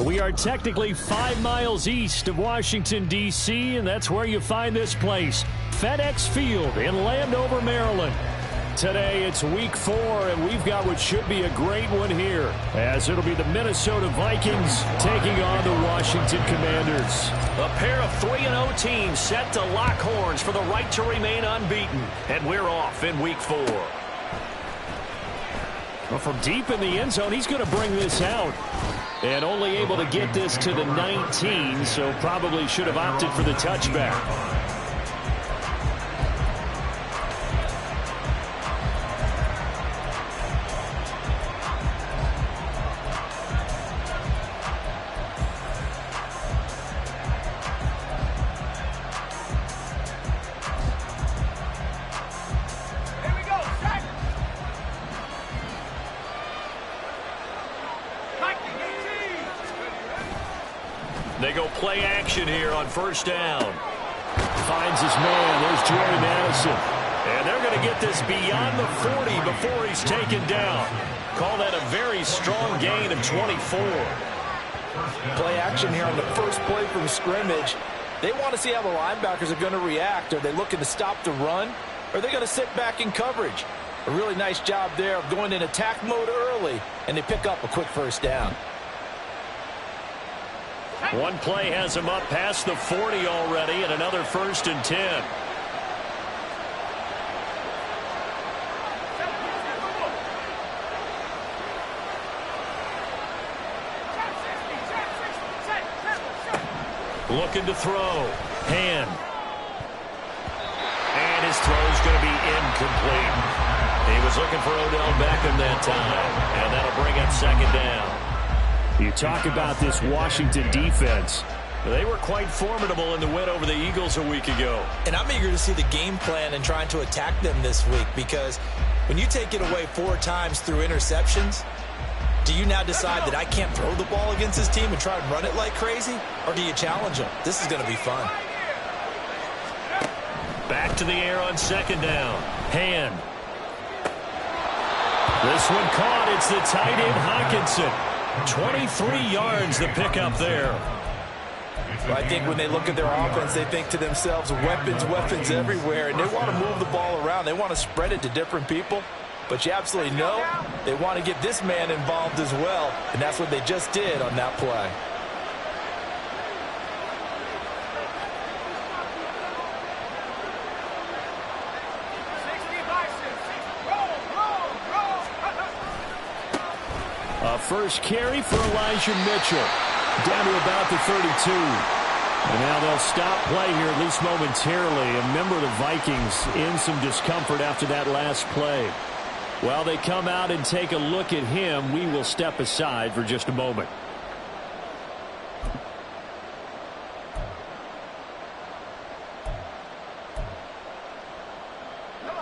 We are technically 5 miles east of Washington, D.C., and that's where you find this place, FedEx Field in Landover, Maryland. Today, it's week 4, and we've got what should be a great one here, as it'll be the Minnesota Vikings taking on the Washington Commanders. A pair of 3-0 teams set to lock horns for the right to remain unbeaten, and we're off in week 4. Well, from deep in the end zone, he's going to bring this out. And only able to get this to the 19, so probably should have opted for the touchback. They go play action here on first down. Finds his man. There's Jordy Madison. And they're going to get this beyond the 40 before he's taken down. Call that a very strong gain of 24. Play action here on the first play from scrimmage. They want to see how the linebackers are going to react. Are they looking to stop the run? Or are they going to sit back in coverage? A really nice job there of going in attack mode early, and they pick up a quick first down. One play has him up past the 40 already, and another 1st and 10. Looking to throw. Hand. And his throw is going to be incomplete. He was looking for Odell Beckham that time, and that'll bring up 2nd down. You talk about this Washington defense. They were quite formidable in the win over the Eagles a week ago. And I'm eager to see the game plan and trying to attack them this week, because when you take it away 4 times through interceptions, do you now decide that I can't throw the ball against this team and try and run it like crazy? Or do you challenge them? This is going to be fun. Back to the air on 2nd down. Hand. This one caught. It's the tight end Hawkinson. 23 yards the pickup there. Well, I think when they look at their offense, they think to themselves, weapons everywhere, and they want to move the ball around. They want to spread it to different people. But you absolutely know they want to get this man involved as well, and that's what they just did on that play. First carry for Elijah Mitchell. Down to about the 32. And now they'll stop play here, at least momentarily. A member of the Vikings in some discomfort after that last play. While they come out and take a look at him, we will step aside for just a moment.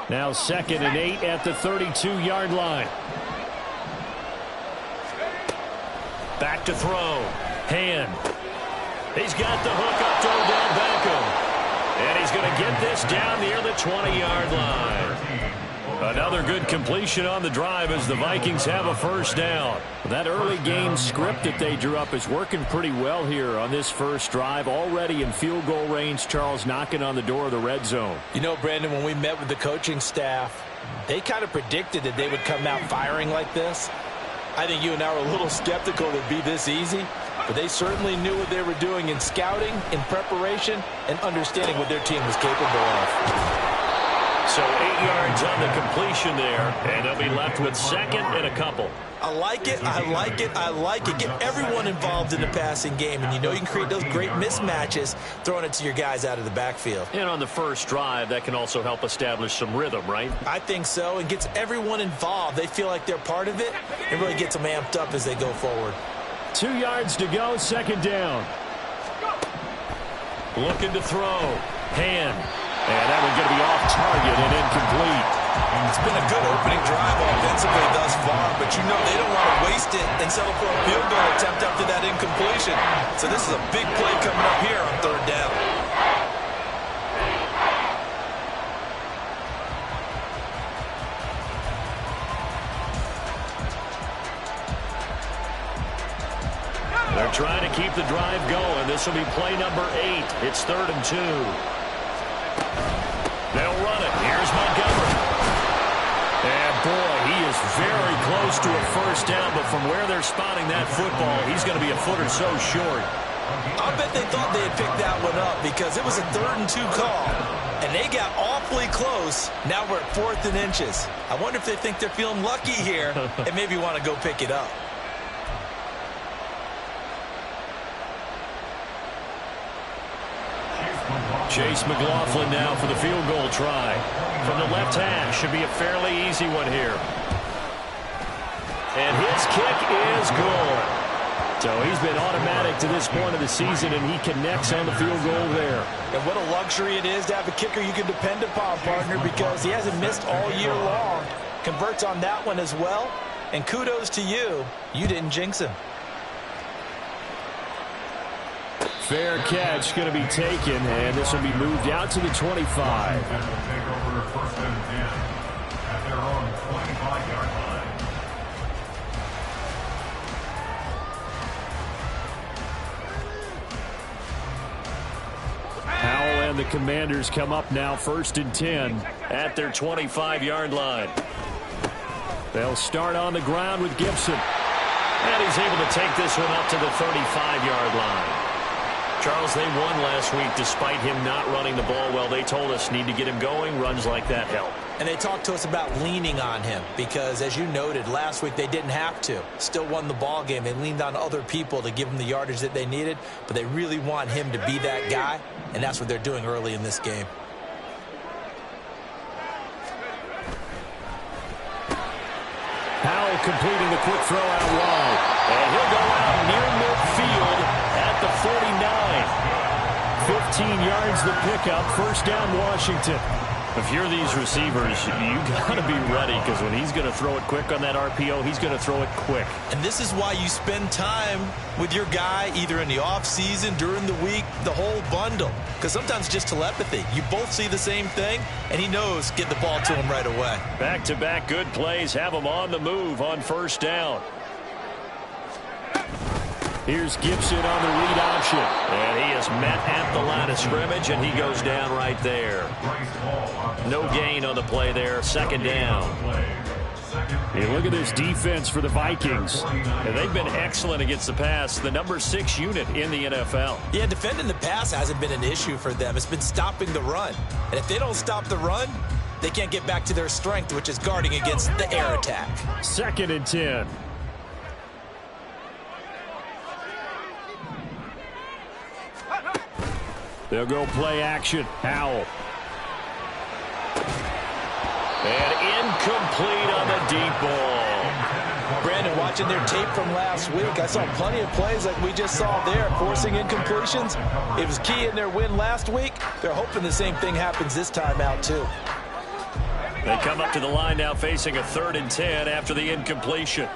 Now 2nd and 8 at the 32-yard line. Back to throw. Hand. He's got the hook up to Odell Beckham. And he's going to get this down near the 20-yard line. Another good completion on the drive as the Vikings have a first down. That early game script that they drew up is working pretty well here on this first drive. Already in field goal range, Charles, knocking on the door of the red zone. You know, Brandon, when we met with the coaching staff, they kind of predicted that they would come out firing like this. I think you and I were a little skeptical it would be this easy, but they certainly knew what they were doing in scouting, in preparation, and understanding what their team was capable of. So 8 yards on the completion there, and they'll be left with 2nd and a couple. I like it, I like it, I like it. Get everyone involved in the passing game, and you know you can create those great mismatches throwing it to your guys out of the backfield. And on the first drive, that can also help establish some rhythm, right? I think so, and gets everyone involved. They feel like they're part of it. It really gets them amped up as they go forward. 2 yards to go, second down. Looking to throw. Hand. And that one's going to be off target and incomplete. It's been a good opening drive offensively thus far, but you know they don't want to waste it and settle for a field goal attempt after that incompletion. So this is a big play coming up here on third down. They're trying to keep the drive going. This will be play number 8. It's 3rd and 2. They'll run it. Here's Montgomery. And boy, he is very close to a first down, but from where they're spotting that football, he's going to be a foot or so short. I bet they thought they had picked that one up because it was a 3rd and 2 call, and they got awfully close. Now we're at 4th and inches. I wonder if they think they're feeling lucky here and maybe want to go pick it up. Chase McLaughlin now for the field goal try. From the left hash, should be a fairly easy one here. And his kick is good. So he's been automatic to this point of the season, and he connects on the field goal there. And what a luxury it is to have a kicker you can depend upon, partner, because he hasn't missed all year long. Converts on that one as well. And kudos to you. You didn't jinx him. Fair catch going to be taken, and this will be moved out to the 25. Howell and the Commanders come up now 1st and 10 at their 25-yard line. They'll start on the ground with Gibson. And he's able to take this one up to the 35-yard line. Charles, they won last week despite him not running the ball well. They told us need to get him going. Runs like that help. And they talked to us about leaning on him because, as you noted, last week they didn't have to. Still won the ball game. They leaned on other people to give them the yardage that they needed, but they really want him to be that guy, and that's what they're doing early in this game. Howell completing the quick throw out wide. And he'll go out near midfield at the 49. 15 yards the pickup. First down, Washington. If you're these receivers, you got to be ready because when he's going to throw it quick on that RPO, he's going to throw it quick. And this is why you spend time with your guy either in the offseason, during the week, the whole bundle. Because sometimes it's just telepathy. You both see the same thing, and he knows get the ball to him right away. Back-to-back good plays have him on the move on first down. Here's Gibson on the read option. And he is met at the line of scrimmage, and he goes down right there. No gain on the play there. Second down. Hey, look at this defense for the Vikings. And they've been excellent against the pass. The number 6 unit in the NFL. Yeah, defending the pass hasn't been an issue for them. It's been stopping the run. And if they don't stop the run, they can't get back to their strength, which is guarding against the air attack. 2nd and 10. They'll go play action. Howell. And incomplete on the deep ball. Brandon, watching their tape from last week, I saw plenty of plays like we just saw there, forcing incompletions. It was key in their win last week. They're hoping the same thing happens this time out, too. They come up to the line now facing a 3rd and 10 after the incompletion.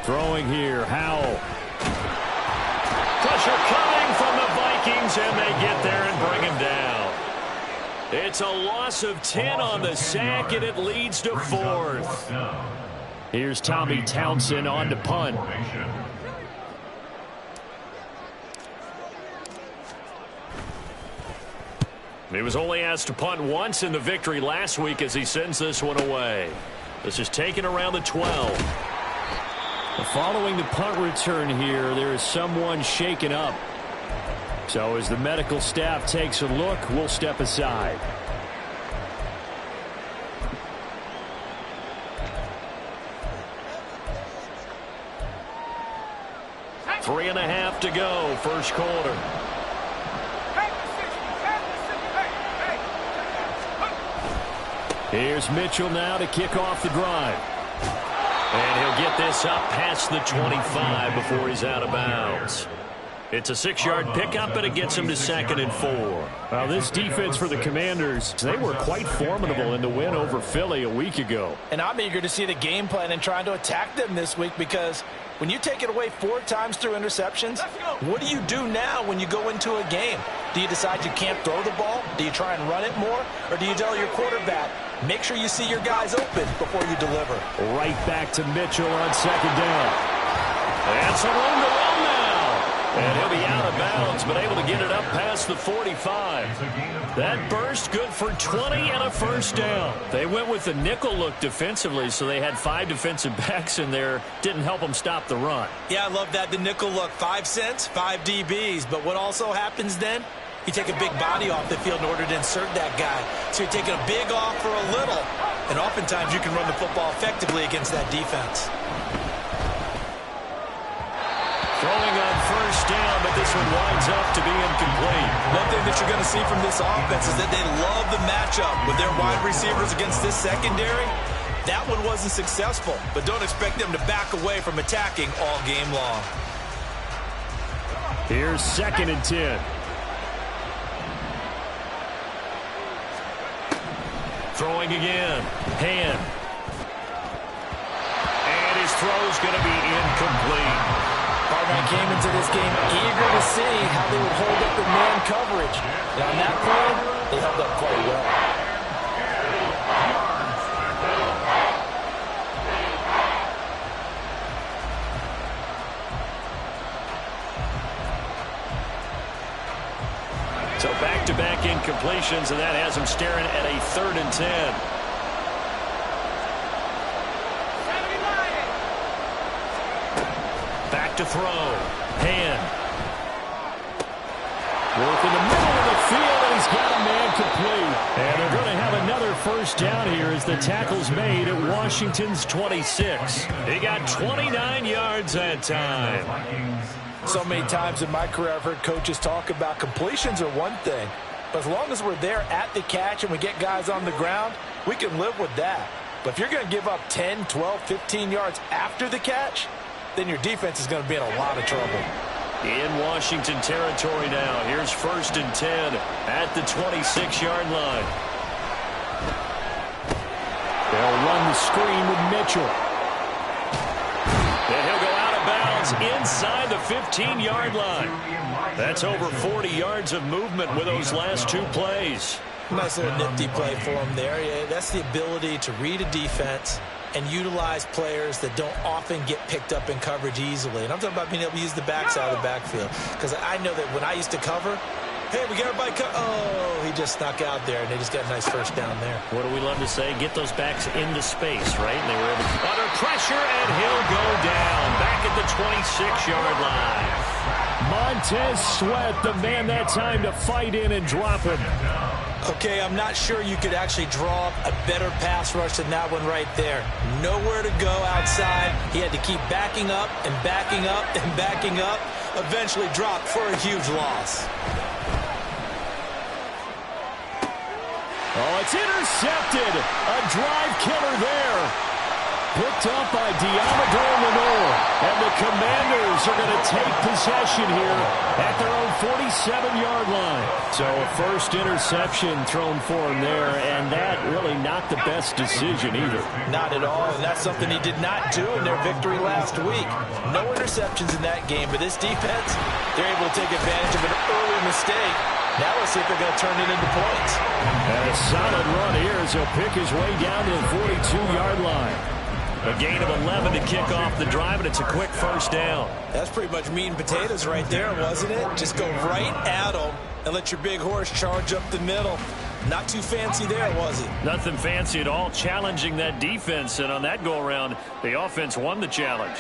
Throwing here, Howell. Pressure coming from the Vikings, and they get there and bring him down. It's a loss of 10 on the sack, and it leads to 4th. Here's Tommy Townsend on to punt. He was only asked to punt once in the victory last week as he sends this one away. This is taken around the 12. Following the punt return here, there is someone shaken up. So as the medical staff takes a look, we'll step aside. Three and a half to go, first quarter. Here's Mitchell now to kick off the drive. And he'll get this up past the 25 before he's out of bounds. It's a 6-yard pickup, and it gets him to 2nd and 4. Well, this defense for the Commanders, they were quite formidable in the win over Philly a week ago. And I'm eager to see the game plan and trying to attack them this week, because when you take it away 4 times through interceptions, what do you do now when you go into a game? Do you decide you can't throw the ball? Do you try and run it more? Or do you tell your quarterback, make sure you see your guys open before you deliver? Right back to Mitchell on 2nd down. That's a room to run now. And he'll be out of bounds, but able to get it up past the 45. That burst good for 20 and a first down. They went with the nickel look defensively, so they had 5 defensive backs in there. Didn't help them stop the run. Yeah, I love that. The nickel look, 5 cents, 5 DBs. But what also happens then? You take a big body off the field in order to insert that guy. So you're taking a big off for a little. And oftentimes you can run the football effectively against that defense. Throwing on first down, but this one winds up to be incomplete. One thing that you're going to see from this offense is that they love the matchup with their wide receivers against this secondary. That one wasn't successful, but don't expect them to back away from attacking all game long. Here's 2nd and 10. Throwing again. Hand. And his throw's going to be incomplete. Partner came into this game eager to see how they would hold up in man coverage. And on that play, they held up quite well. So back-to-back incompletions, and that has him staring at a 3rd and 10. Back to throw. Hand. Work in the middle of the field, and he's got a man complete. And they're going to have another first down here as the tackle's made at Washington's 26. He got 29 yards that time. So many times in my career I've heard coaches talk about completions are one thing. But as long as we're there at the catch and we get guys on the ground, we can live with that. But if you're going to give up 10, 12, 15 yards after the catch, then your defense is going to be in a lot of trouble. In Washington territory now. Here's 1st and 10 at the 26-yard line. They'll run the screen with Mitchell. And he'll go out of bounds inside the 15-yard line. That's over 40 yards of movement with those last 2 plays. Nice little nifty play for him there. Yeah, that's the ability to read a defense and utilize players that don't often get picked up in coverage easily. And I'm talking about being able to use the backside of the backfield. Because I know that when I used to cover, hey, we got everybody oh, he just snuck out there, and they just got a nice first down there. What do we love to say? Get those backs into space, right? And they were able to under pressure, and he'll go down back at the 26-yard line. Montez Sweat, the man that time to fight in and drop him. Okay, I'm not sure you could actually draw up a better pass rush than that one right there. Nowhere to go outside. He had to keep backing up and backing up and backing up. Eventually dropped for a huge loss. Oh, it's intercepted. A drive killer there. Picked up by Diamador Lenore. And the Commanders are going to take possession here at their own 47-yard line. So a first interception thrown for him there, and that really not the best decision either. Not at all, and that's something he did not do in their victory last week. No interceptions in that game, but this defense, they're able to take advantage of an early mistake. Now let's see if they're going to turn it into points. And a solid run here as he'll pick his way down to the 42-yard line. A gain of 11 to kick off the drive, and it's a quick first down. That's pretty much meat and potatoes right there, wasn't it? Just go right at them and let your big horse charge up the middle. Not too fancy there, was it? Nothing fancy at all, challenging that defense, and on that go-around, the offense won the challenge.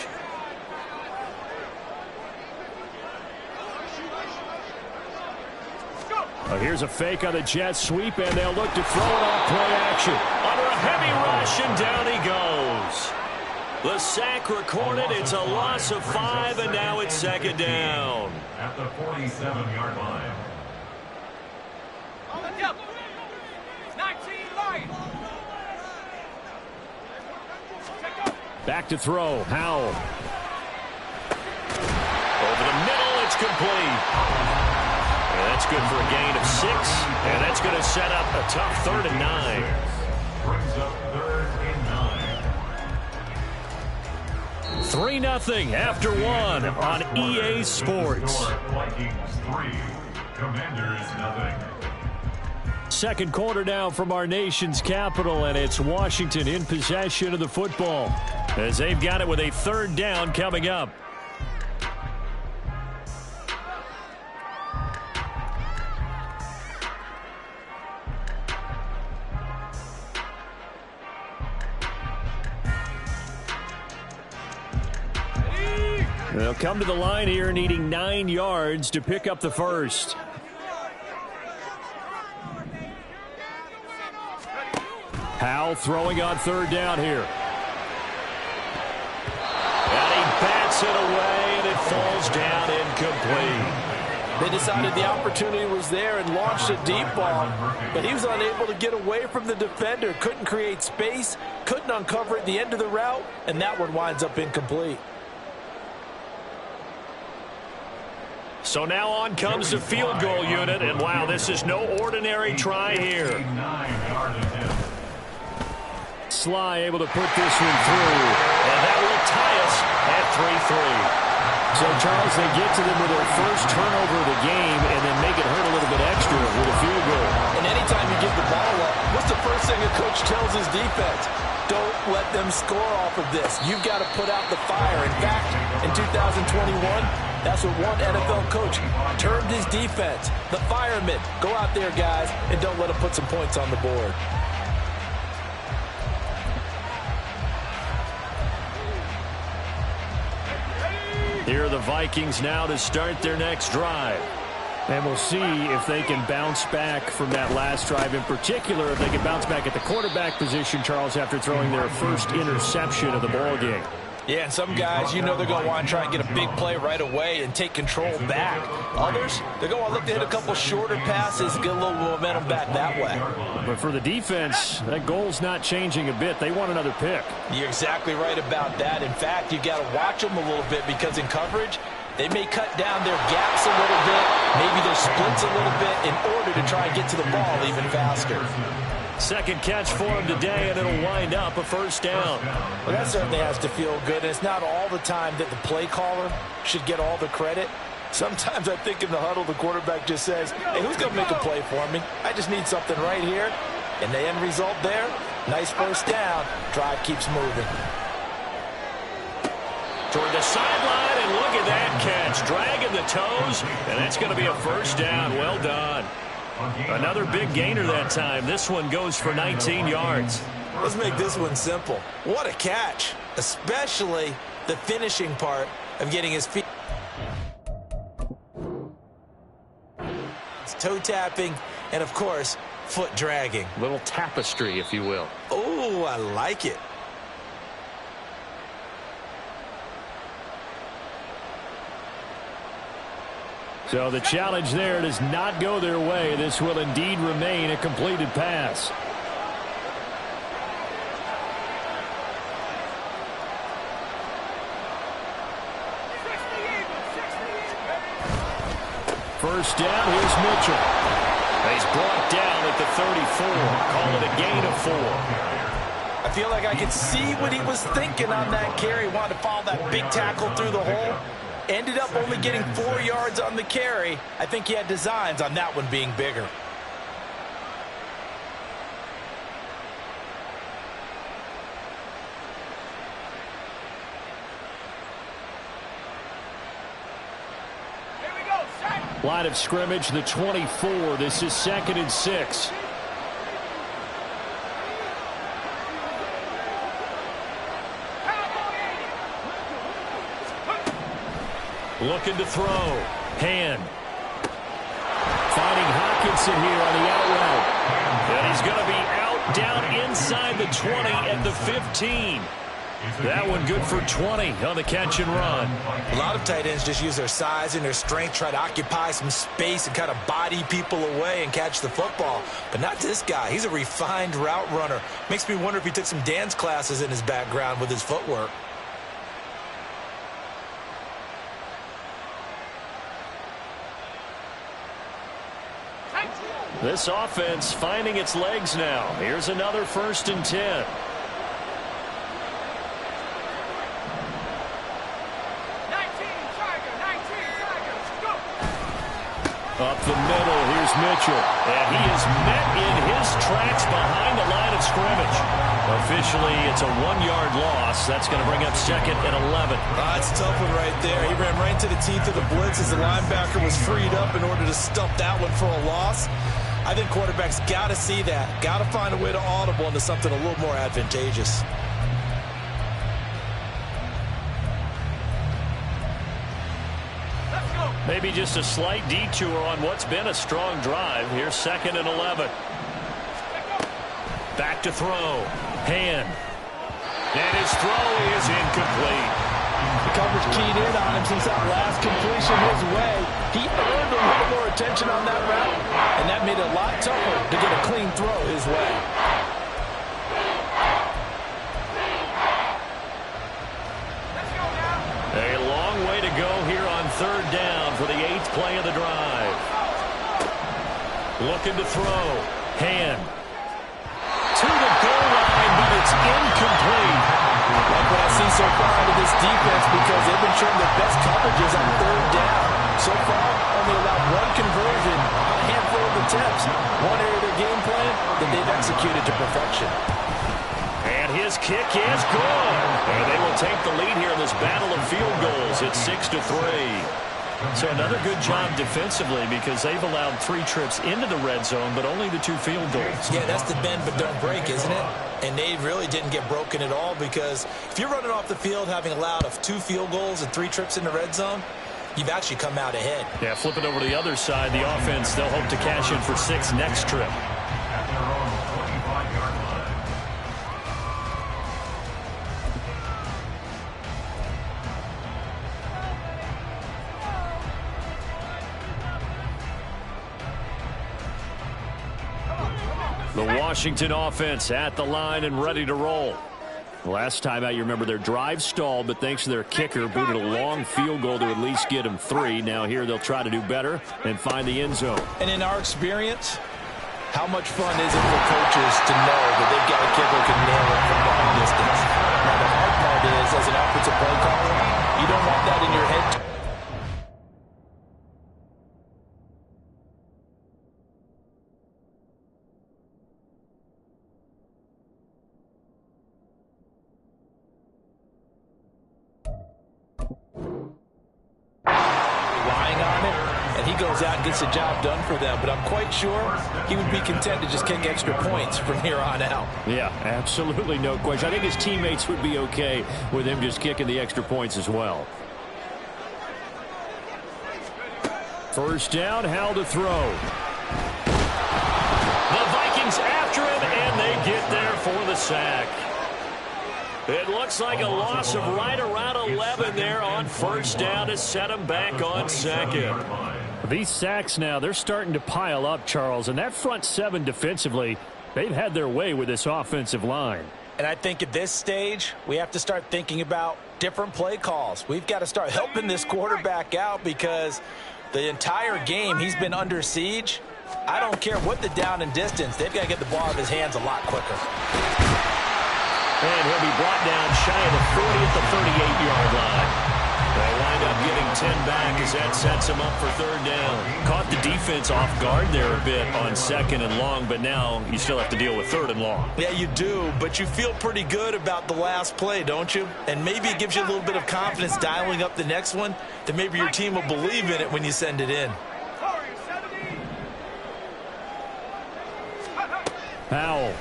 Here's a fake on the jet sweep, and they'll look to throw it off play action. Under a heavy rush, and down he goes. The sack recorded. It's a loss of 5, and now it's second down. At the 47-yard line. Back to throw. Howell. Over the middle, it's complete. And that's good for a gain of 6, and that's going to set up a tough 3rd and 9. Brings up 3rd and 9. 3-0 after 1 on EA Sports. Vikings 3, Commanders 0. Second quarter now from our nation's capital, and it's Washington in possession of the football as they've got it with a 3rd down coming up. They'll come to the line here needing 9 yards to pick up the first. Howell throwing on 3rd down here. And he bats it away, and it falls down incomplete. They decided the opportunity was there and launched a deep ball, but he was unable to get away from the defender, couldn't create space, couldn't uncover at the end of the route, and that one winds up incomplete. So now on comes the field goal unit, and wow, this is no ordinary try here. 9-yard attempt. Sly able to put this one through. And that will tie us at 3-3. So, Charles, they get to them with their first turnover of the game and then make it hurt a little bit extra with a field goal. And anytime you give the ball up, what's the first thing a coach tells his defense? Don't let them score off of this. You've got to put out the fire. In fact, in 2021, that's what one NFL coach termed his defense. The firemen. Go out there, guys, and don't let them put some points on the board. Here are the Vikings now to start their next drive. And we'll see if they can bounce back from that last drive. In particular, if they can bounce back at the quarterback position, Charles, after throwing their first interception of the ball game. Yeah, and some guys, you know they're going to want to try and get a big play right away and take control back. Others, they're going to look to hit a couple shorter passes, get a little momentum back that way. But for the defense, that goal's not changing a bit. They want another pick. You're exactly right about that. In fact, you've got to watch them a little bit because in coverage, they may cut down their gaps a little bit, maybe their splits a little bit in order to try and get to the ball even faster. Second catch for him today, and it'll wind up a 1st down. Well, that certainly has to feel good. And it's not all the time that the play caller should get all the credit. Sometimes I think in the huddle, the quarterback just says, hey, who's going to make a play for me? I just need something right here. And the end result there, nice 1st down. Drive keeps moving. Toward the sideline, and look at that catch. Dragging the toes, and that's going to be a 1st down. Well done. Another big gainer that time. This one goes for 19 yards. Let's make this one simple. What a catch, especially the finishing part of getting his feet. It's toe tapping and, of course, foot dragging. Little tapestry, if you will. Oh, I like it. So the challenge there does not go their way. This will indeed remain a completed pass. First down, here's Mitchell. He's brought down at the 34. Call it a gain of 4. I feel like I could see what he was thinking on that carry. Wanted to follow that big tackle through the hole. Ended up only getting 4 yards on the carry. I think he had designs on that one being bigger. Line of scrimmage, the 24. This is 2nd and 6. Looking to throw. Hand. Finding Hopkins gets it here on the out route. And he's going to be out down inside the 20 at the 15. That one good for 20 on the catch and run. A lot of tight ends just use their size and their strength, try to occupy some space and kind of body people away and catch the football. But not this guy. He's a refined route runner. Makes me wonder if he took some dance classes in his background with his footwork. This offense finding its legs now. Here's another 1st and 10. Up the middle, here's Mitchell. And he is met in his tracks behind the line of scrimmage. Officially, it's a 1-yard loss. That's going to bring up 2nd and 11. That's a tough one right there. He ran right into the teeth of the blitz as the linebacker was freed up in order to stump that one for a loss. I think quarterbacks got to see that. Got to find a way to audible into something a little more advantageous. Maybe just a slight detour on what's been a strong drive. Here's 2nd and 11. Back to throw. Hand. And his throw is incomplete. The coverage keyed in on him since that last completion his way. He earned a little more attention on that route, and that made it a lot tougher to get a clean throw his way. A long way to go here on 3rd down for the 8th play of the drive. Looking to throw. Hand. To the goal line, but it's incomplete. Like what I see so far out of this defense, because they've been showing their best coverages on 3rd down. So far, only allowed 1 conversion on a handful of attempts. One area of their game plan that they've executed to perfection. And his kick is good. And they will take the lead here in this battle of field goals. It's 6-3. So another good job defensively because they've allowed 3 trips into the red zone, but only the 2 field goals. Yeah, that's the bend but don't break, isn't it? And they really didn't get broken at all because if you're running off the field having allowed 2 field goals and 3 trips in the red zone, you've actually come out ahead. Yeah, flip it over to the other side. The offense, they'll hope to cash in for 6 next trip. At their own 25-yard line. The Washington offense at the line and ready to roll. Last time out, you remember their drive stalled, but thanks to their kicker, booted a long field goal to at least get them 3. Now here they'll try to do better and find the end zone. And in our experience, how much fun is it for coaches to know that they've got a kicker who can nail it from long distance? Now the hard part is, as an offensive play caller, you don't want that in your head. Out and gets the job done for them, but I'm quite sure he would be content to just kick extra points from here on out. Yeah, absolutely no question. I think his teammates would be okay with him just kicking the extra points as well. 1st down, Howell to throw. The Vikings after him, and they get there for the sack. It looks like a loss of right around 11 there on 1st down to set him back on 2nd. These sacks now, they're starting to pile up, Charles, and that front 7 defensively, they've had their way with this offensive line. And I think at this stage, we have to start thinking about different play calls. We've got to start helping this quarterback out because the entire game he's been under siege. I don't care what the down and distance, they've got to get the ball out of his hands a lot quicker. And he'll be brought down shy of the 40 at the 38-yard line. They wind up getting 10 back as that sets him up for 3rd down. Caught the defense off guard there a bit on 2nd and long, but now you still have to deal with 3rd and long. Yeah, you do, but you feel pretty good about the last play, don't you? And maybe it gives you a little bit of confidence dialing up the next one that maybe your team will believe in it when you send it in. Howell.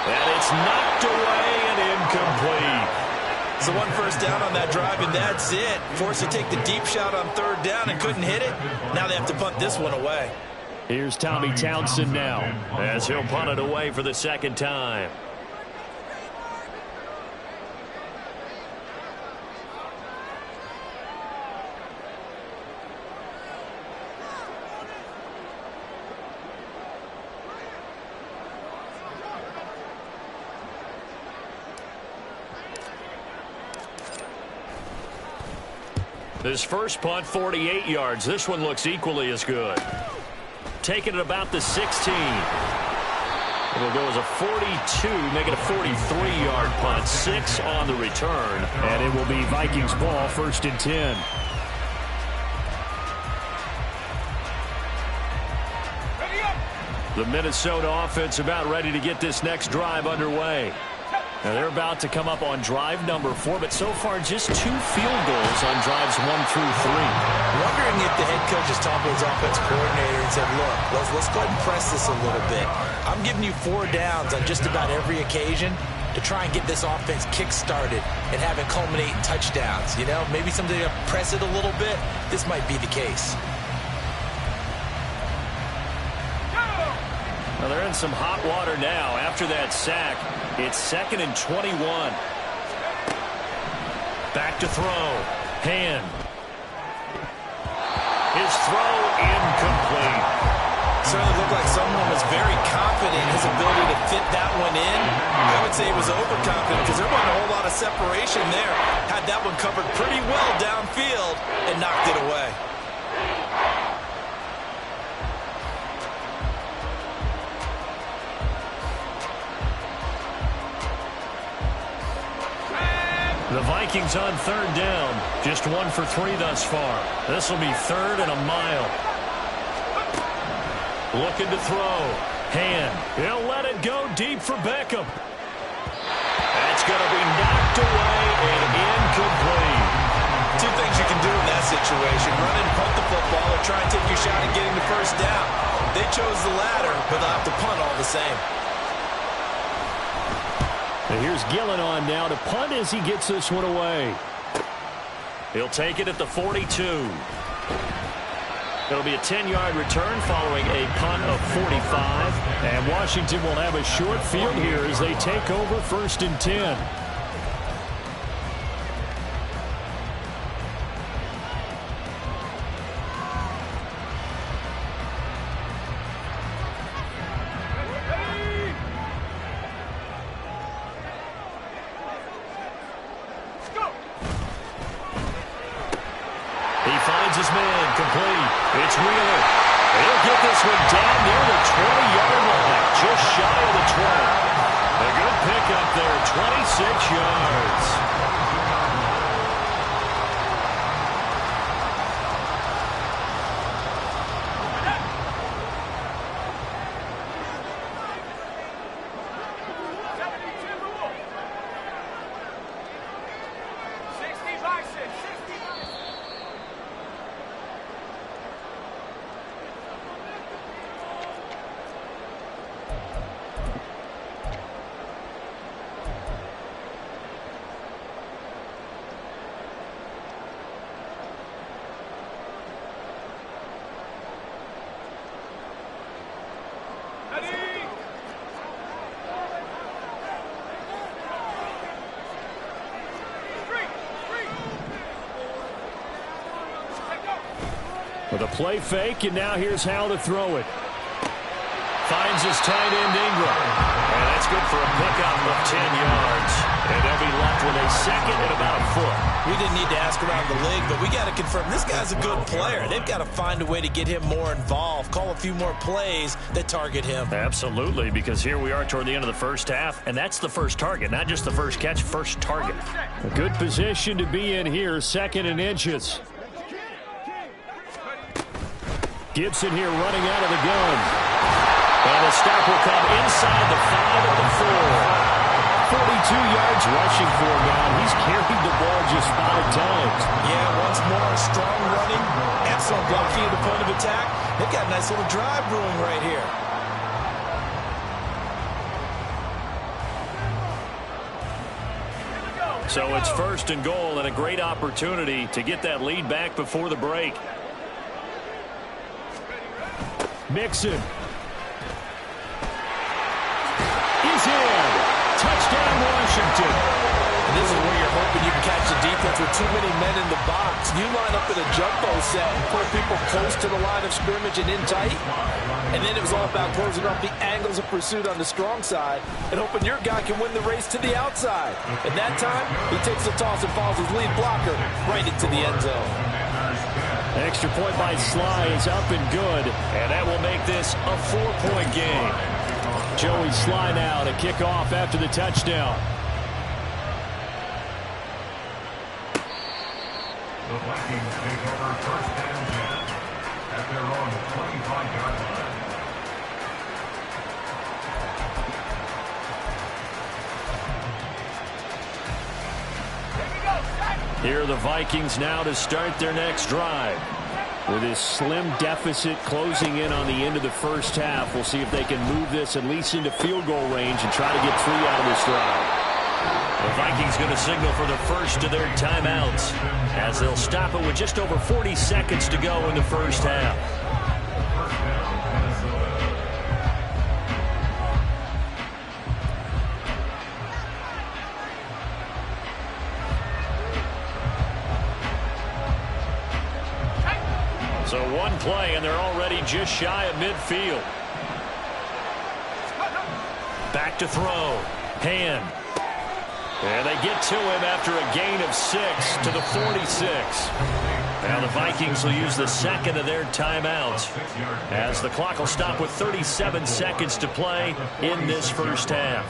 And it's knocked away and incomplete. It's the one first down on that drive, and that's it. Forced to take the deep shot on third down and couldn't hit it. Now they have to punt this one away. Here's Tommy Townsend now, as he'll punt it away for the second time. His first punt, 48 yards. This one looks equally as good. Taking it about the 16. It'll go as a 42, make it a 43-yard punt. 6 on the return. And it will be Vikings ball, 1st and 10. The Minnesota offense about ready to get this next drive underway. Now they're about to come up on drive number 4, but so far just 2 field goals on drives 1 through 3. Wondering if the head coach is talking to his offensive coordinator and said, look, let's go ahead and press this a little bit. I'm giving you 4 downs on just about every occasion to try and get this offense kick-started and have it culminate in touchdowns. You know, maybe something to press it a little bit. This might be the case. Well, they're in some hot water now after that sack. It's 2nd and 21. Back to throw. Hand. His throw incomplete. Certainly looked like someone was very confident in his ability to fit that one in. I would say he was overconfident because there wasn't a whole lot of separation there. Had that one covered pretty well downfield and knocked it away. The Vikings on 3rd down. Just 1 for 3 thus far. This will be 3rd and a mile. Looking to throw. Hand. He'll let it go deep for Beckham. That's going to be knocked away and incomplete. 2 things you can do in that situation. Run and punt the football or try and take your shot at getting the first down. They chose the latter, but they'll have to punt all the same. And here's Gillen on now to punt as he gets this one away. He'll take it at the 42. It'll be a 10-yard return following a punt of 45. And Washington will have a short field here as they take over 1st and 10. His man complete. It's Wheeler. He'll get this one down near the 20-yard line, just shy of the 20. A good pickup there, 26 yards. With a play fake, and now here's how to throw it. Finds his tight end Ingram. And that's good for a pickup of 10 yards. And they'll be left with a 2nd and about a foot. We didn't need to ask around the league, but we got to confirm this guy's a good player. They've got to find a way to get him more involved, call a few more plays that target him. Absolutely, because here we are toward the end of the first half, and that's the first target, not just the first catch, first target. A good position to be in here, 2nd and inches. Gibson here running out of the gun. And the stop will come inside the 5 at the 4. 42 yards rushing for him now. He's carried the ball just 5 times. Yeah, once more, strong running, excellent blocking at the point of attack. They've got a nice little drive brewing right here. So it's first and goal and a great opportunity to get that lead back before the break. Mixon. He's in. Touchdown, Washington. And this is where you're hoping you can catch the defense with too many men in the box. You line up in a jumbo set and put people close to the line of scrimmage and in tight. And then it was all about closing off the angles of pursuit on the strong side and hoping your guy can win the race to the outside. And that time, he takes the toss and follows his lead blocker right into the end zone. Extra point by Sly is up and good, and that will make this a 4-point game. Joey Sly now to kick off after the touchdown. The Vikings take over first and 10 at their own 25-yard line. Here are the Vikings now to start their next drive. With this slim deficit closing in on the end of the first half, we'll see if they can move this at least into field goal range and try to get 3 out of this drive. The Vikings going to signal for the first of their timeouts as they'll stop it with just over 40 seconds to go in the first half. So one play, and they're already just shy of midfield. Back to throw. Hand. And they get to him after a gain of 6 to the 46. Now the Vikings will use the second of their timeouts as the clock will stop with 37 seconds to play in this first half.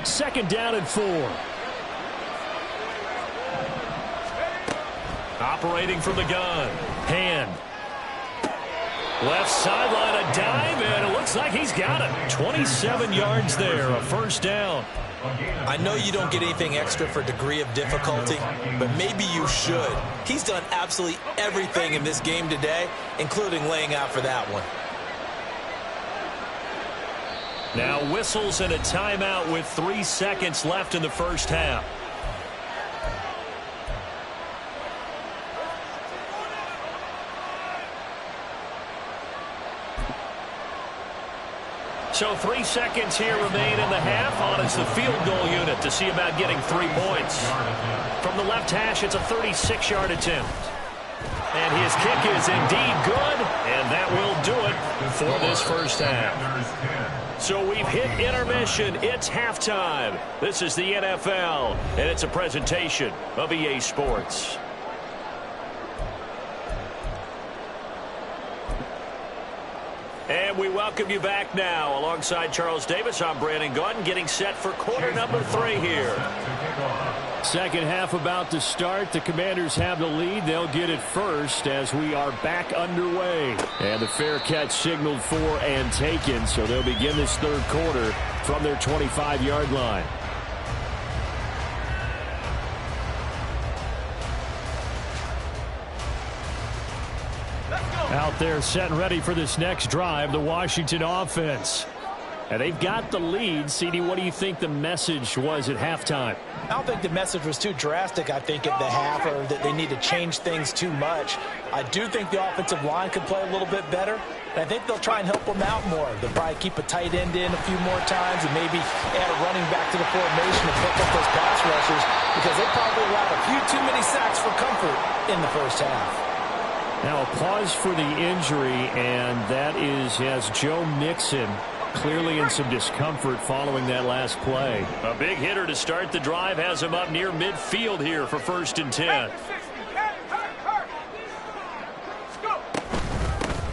Second down and 4. Operating from the gun. Hand. Left sideline, a dive, and it looks like he's got it. 27 yards there, a first down. I know you don't get anything extra for degree of difficulty, but maybe you should. He's done absolutely everything in this game today, including laying out for that one. Now whistles and a timeout with 3 seconds left in the first half. So 3 seconds here remain in the half. On is the field goal unit to see about getting 3 points. From the left hash, it's a 36-yard attempt. And his kick is indeed good, and that will do it for this first half. So we've hit intermission. It's halftime. This is the NFL, and it's a presentation of EA Sports. And we welcome you back now. Alongside Charles Davis, I'm Brandon Gaudin, getting set for quarter number 3 here. Second half about to start. The Commanders have the lead. They'll get it first as we are back underway. And the fair catch signaled for and taken, so they'll begin this third quarter from their 25-yard line. Out there set and ready for this next drive, the Washington offense. And they've got the lead. CD, what do you think the message was at halftime? I don't think the message was too drastic, I think, at the half, or that they need to change things too much. I do think the offensive line could play a little bit better, and I think they'll try and help them out more. They'll probably keep a tight end in a few more times and maybe add a running back to the formation to pick up those pass rushers, because they probably allowed a few too many sacks for comfort in the first half. Now a pause for the injury, and that is as Joe Mixon clearly in some discomfort following that last play. A big hitter to start the drive has him up near midfield here for first and 10.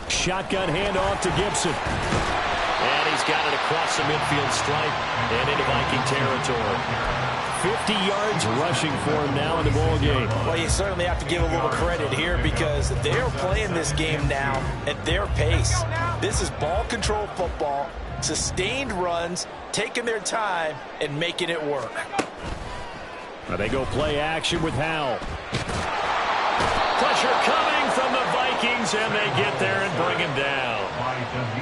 Shotgun handoff to Gibson. And he's got it across the midfield stripe and into Viking territory. 50 yards rushing for him now in the ball game. Well, you certainly have to give a little credit here because they're playing this game now at their pace. This is ball control football, sustained runs, taking their time, and making it work. Now they go play action with Howell. Pressure coming from the Vikings, and they get there and bring him down.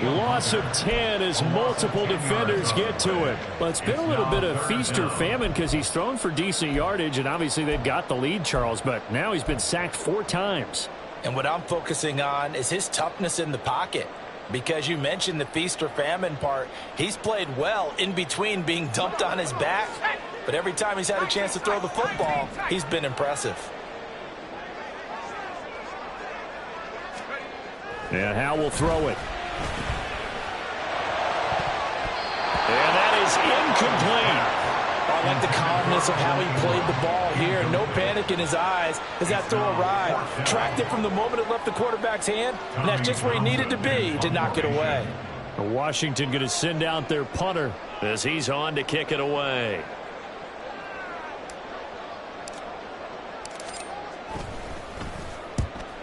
Loss of 10 as multiple defenders get to it. Well, it's been a little bit of feast or famine because he's thrown for decent yardage, and obviously they've got the lead, Charles, but now he's been sacked 4 times. And what I'm focusing on is his toughness in the pocket. Because you mentioned the feast or famine part, he's played well in between being dumped on his back. But every time he's had a chance to throw the football, he's been impressive. And Howe will throw it. And that is incomplete. I like the calmness of how he played the ball here. No panic in his eyes as that throw arrived. Tracked it from the moment it left the quarterback's hand, and that's just where he needed to be to knock it away. Washington going to send out their punter as he's on to kick it away.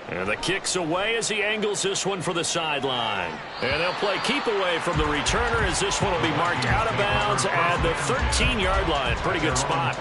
And the kick's away as he angles this one for the sideline. And they'll play keep away from the returner as this one will be marked out of bounds at the 13-yard line. Pretty good spot.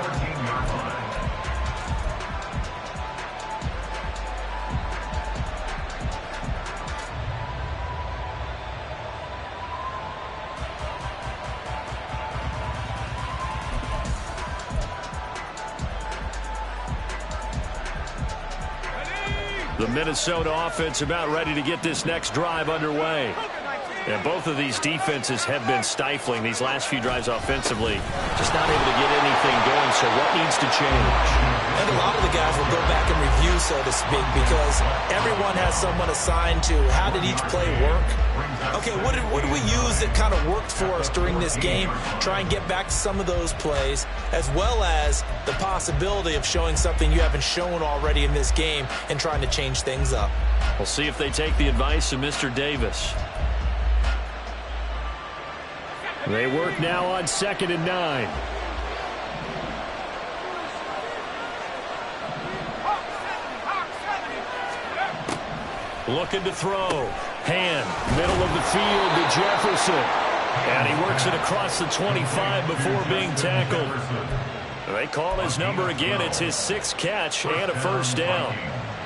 The Minnesota offense about ready to get this next drive underway. And both of these defenses have been stifling these last few drives offensively. Just not able to get anything going, so what needs to change? And a lot of the guys will go back and review, so to speak, because everyone has someone assigned to how did each play work. Okay, what did we use that kind of worked for us during this game? Try and get back to some of those plays, as well as the possibility of showing something you haven't shown already in this game and trying to change things up. We'll see if they take the advice of Mr. Davis. They work now on 2nd and 9. Looking to throw. Hand, middle of the field to Jefferson. And he works it across the 25 before being tackled. They call his number again. It's his 6th catch and a first down.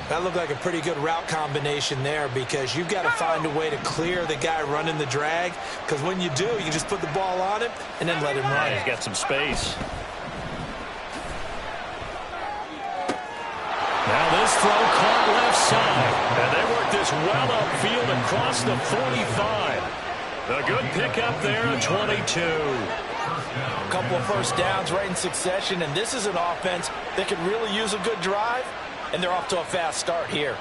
That looked like a pretty good route combination there because you've got to find a way to clear the guy running the drag, because when you do, you just put the ball on him and then let him run. He's got some space. Now this throw caught left side. And they work this well upfield across the 45. A good pickup there at 22. A couple of first downs right in succession, and this is an offense that could really use a good drive, and they're off to a fast start here.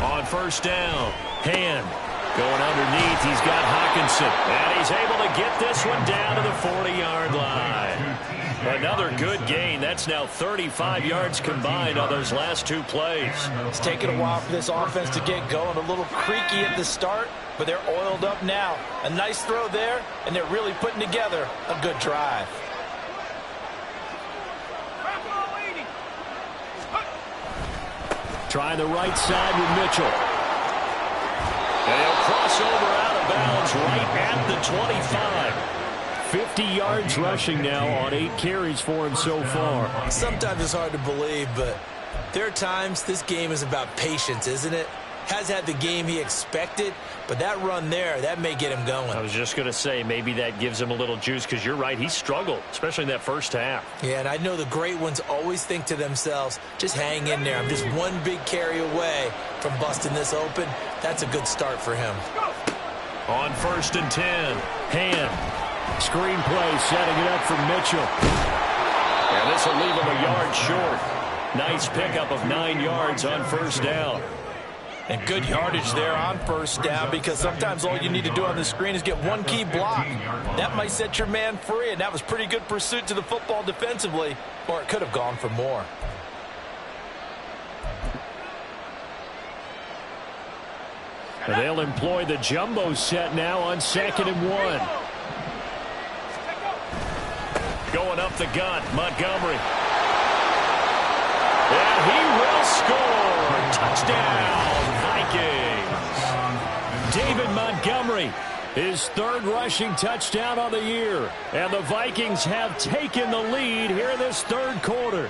On first down, Hand going underneath. He's got Hockenson, and he's able to get this one down to the 40-yard line. Another good gain. That's now 35 yards combined on those last 2 plays. It's taken a while for this offense to get going. A little creaky at the start, but they're oiled up now. A nice throw there, and they're really putting together a good drive. Trying the right side with Mitchell. And he'll cross over out of bounds right at the 25. 50 yards rushing now on 8 carries for him so far. Sometimes it's hard to believe, but there are times this game is about patience, isn't it? Has had the game he expected, but that run there, that may get him going. I was just going to say, maybe that gives him a little juice, because you're right, he struggled, especially in that first half. Yeah, and I know the great ones always think to themselves, just hang in there. I'm just one big carry away from busting this open. That's a good start for him. On 1st and 10, Hand. Screen play, setting it up for Mitchell. And this will leave him a yard short. Nice pickup of 9 yards on first down. And good yardage there on first down, because sometimes all you need to do on the screen is get one key block. That might set your man free, and that was pretty good pursuit to the football defensively, or it could have gone for more. And they'll employ the jumbo set now on 2nd and 1. Going up the gut, Montgomery. And he will score. Touchdown, Vikings. David Montgomery His third rushing touchdown on the year. And the Vikings have taken the lead here in this third quarter.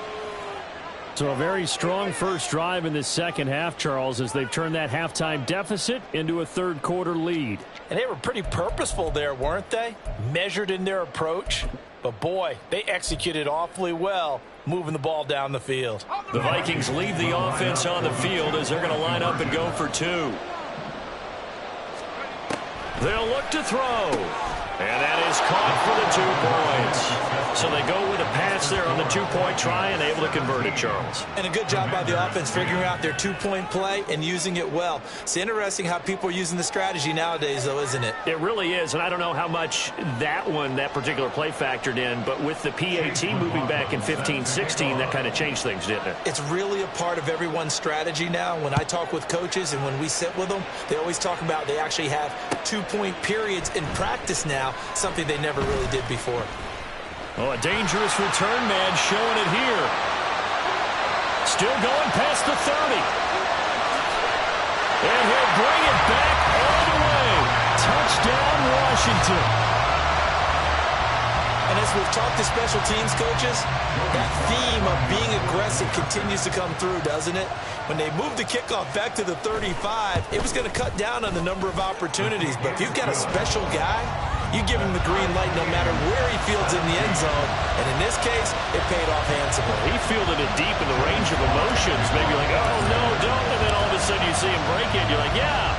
So a very strong first drive in this second half, Charles, as they've turned that halftime deficit into a third quarter lead. And they were pretty purposeful there, weren't they? Measured in their approach. But boy, they executed awfully well, moving the ball down the field. The Vikings leave the offense on the field as they're going to line up and go for two. They'll look to throw. And that is caught for the 2 points. So they go with a pass there on the 2-point try and able to convert it, Charles. And a good job by the offense figuring out their 2-point play and using it well. It's interesting how people are using the strategy nowadays, though, isn't it? It really is, and I don't know how much that particular play factored in, but with the PAT moving back in 15-16, that kind of changed things, didn't it? It's really a part of everyone's strategy now. When I talk with coaches and when we sit with them, they always talk about they actually have 2-point periods in practice now, something they never really did before. Oh, a dangerous return man showing it here. Still going past the 30. And he'll bring it back all the way. Touchdown, Washington. And as we've talked to special teams coaches, that theme of being aggressive continues to come through, doesn't it? When they moved the kickoff back to the 35, it was going to cut down on the number of opportunities. But if you've got a special guy, you give him the green light no matter where he fields in the end zone. And in this case, it paid off handsomely. He fielded it deep in the range of emotions. Maybe like, oh, no, don't. And then all of a sudden you see him break it. You're like, yeah,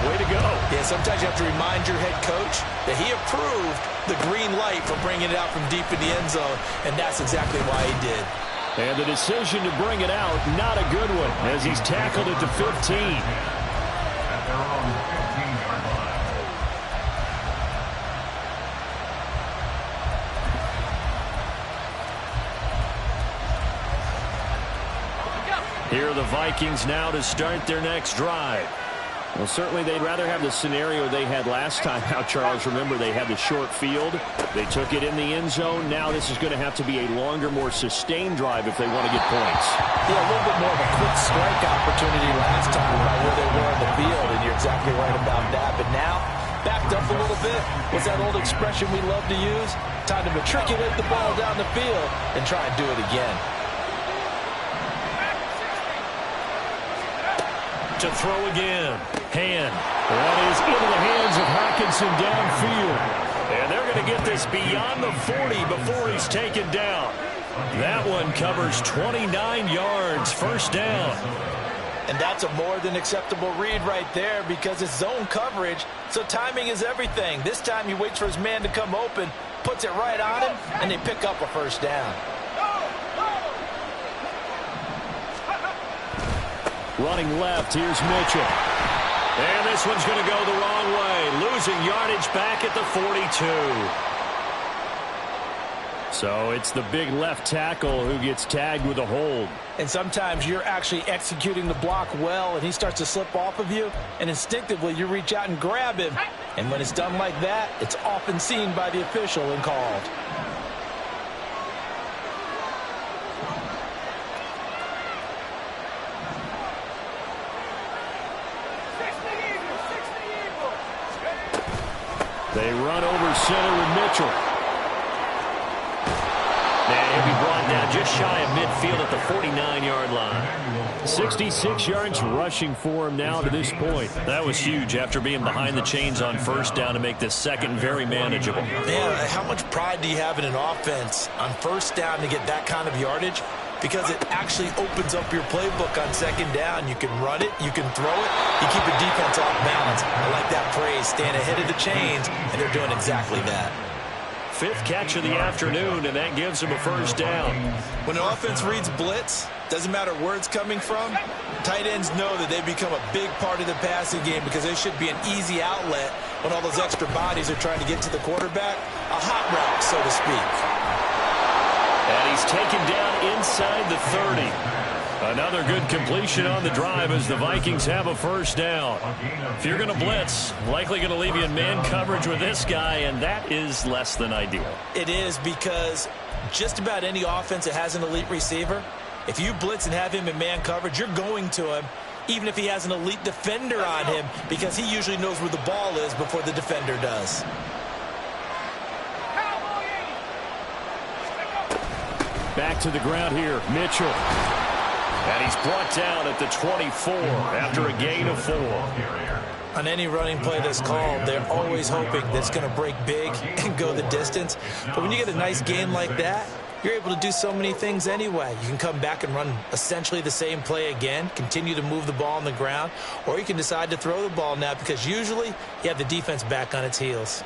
way to go. Yeah, sometimes you have to remind your head coach that he approved the green light for bringing it out from deep in the end zone. And that's exactly why he did. And the decision to bring it out, not a good one, as he's tackled it to 15. At their own 15-yard line. Here are the Vikings now to start their next drive. Well, certainly they'd rather have the scenario they had last time out, Charles. Remember, they had the short field. They took it in the end zone. Now this is going to have to be a longer, more sustained drive if they want to get points. Yeah, a little bit more of a quick strike opportunity last time by where they were on the field, and you're exactly right about that. But now, backed up a little bit. What's that old expression we love to use? Time to matriculate the ball down the field and try and do it again. To throw again. Hand. That is into the hands of Hockenson downfield. And they're going to get this beyond the 40 before he's taken down. That one covers 29 yards. First down. And that's a more than acceptable read right there because it's zone coverage, so timing is everything. This time he waits for his man to come open, puts it right on him, and they pick up a first down. Running left, here's Mitchell. And this one's going to go the wrong way. Losing yardage back at the 42. So it's the big left tackle who gets tagged with a hold. And sometimes you're actually executing the block well, and he starts to slip off of you, and instinctively you reach out and grab him. And when it's done like that, it's often seen by the official and called. They run over center with Mitchell. And he'll be brought down just shy of midfield at the 49-yard line. 66 yards rushing for him now to this point. That was huge after being behind the chains on first down to make this second very manageable. Man, how much pride do you have in an offense on first down to get that kind of yardage? Because it actually opens up your playbook on second down. You can run it, you can throw it, you keep your defense off balance. I like that phrase, staying ahead of the chains, and they're doing exactly that. Fifth catch of the afternoon, and that gives him a first down. When an offense reads blitz, doesn't matter where it's coming from, tight ends know that they become a big part of the passing game because they should be an easy outlet when all those extra bodies are trying to get to the quarterback. A hot route, so to speak. And he's taken down inside the 30. Another good completion on the drive as the Vikings have a first down. If you're going to blitz, likely going to leave you in man coverage with this guy, and that is less than ideal. It is because just about any offense that has an elite receiver, if you blitz and have him in man coverage, you're going to him, even if he has an elite defender on him, because he usually knows where the ball is before the defender does. Back to the ground here, Mitchell. And he's brought down at the 24 after a gain of 4. On any running play that's called, they're always hoping that it's going to break big and go the distance. But when you get a nice gain like that, you're able to do so many things anyway. You can come back and run essentially the same play again, continue to move the ball on the ground, or you can decide to throw the ball now because usually you have the defense back on its heels.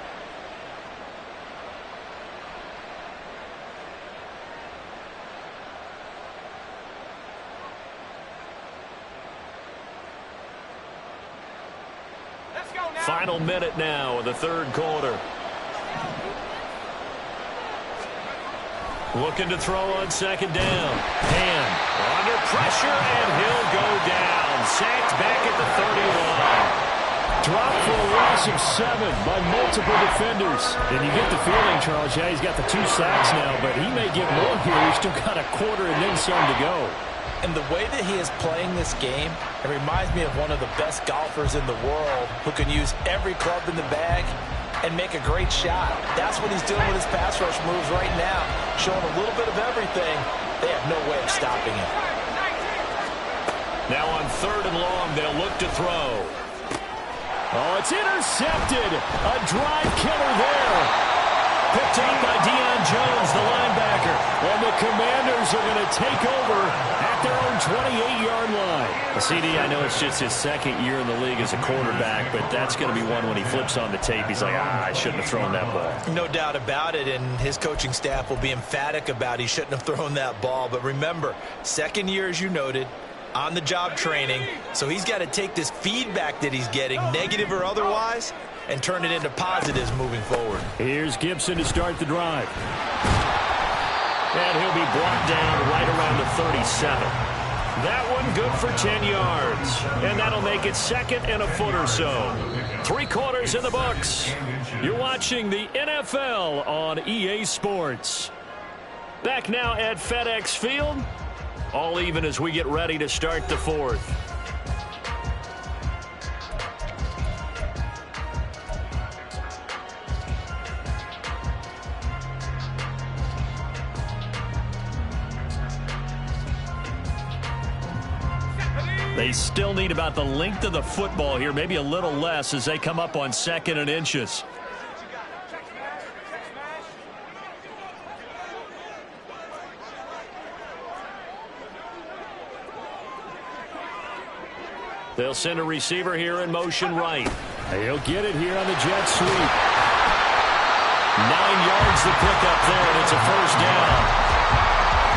Final minute now of the third quarter. Looking to throw on second down. Hand under pressure, and he'll go down. Sacked back at the 30 line. Dropped for a loss of 7 by multiple defenders. And you get the feeling, Charles, yeah, he's got the 2 sacks now, but he may get more here. He's still got a quarter and then some to go. And the way that he is playing this game, it reminds me of one of the best golfers in the world who can use every club in the bag and make a great shot. That's what he's doing with his pass rush moves right now, showing a little bit of everything. They have no way of stopping him. Now on 3rd and long, they'll look to throw. Oh, it's intercepted. A drive killer there. Picked up by Deion Jones, the linebacker. And the Commanders are going to take over at their own 28-yard line. CD, I know it's just his 2nd year in the league as a quarterback, but that's going to be one when he flips on the tape. He's like, I shouldn't have thrown that ball. No doubt about it, and his coaching staff will be emphatic about he shouldn't have thrown that ball. But remember, 2nd year, as you noted, on-the-job training, so he's got to take this feedback that he's getting, negative or otherwise, and turn it into positives moving forward. Here's Gibson to start the drive. And he'll be brought down right around the 37. That one good for 10 yards. And that'll make it 2nd and a foot or so. 3 quarters in the books. You're watching the NFL on EA Sports. Back now at FedEx Field. All even as we get ready to start the 4th. They still need about the length of the football here, maybe a little less as they come up on 2nd and inches. They'll send a receiver here in motion right. He'll get it here on the jet sweep. 9 yards to pick up there, and it's a first down.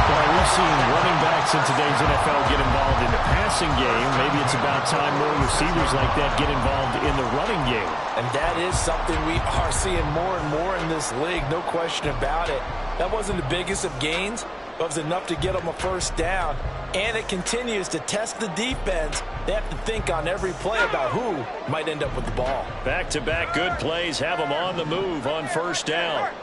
Well, we've seen running backs in today's NFL get involved in the passing game. Maybe it's about time more receivers like that get involved in the running game. And that is something we are seeing more and more in this league, no question about it. That wasn't the biggest of gains, but it was enough to get them a first down. And it continues to test the defense. They have to think on every play about who might end up with the ball. Back-to-back good plays have them on the move on first down.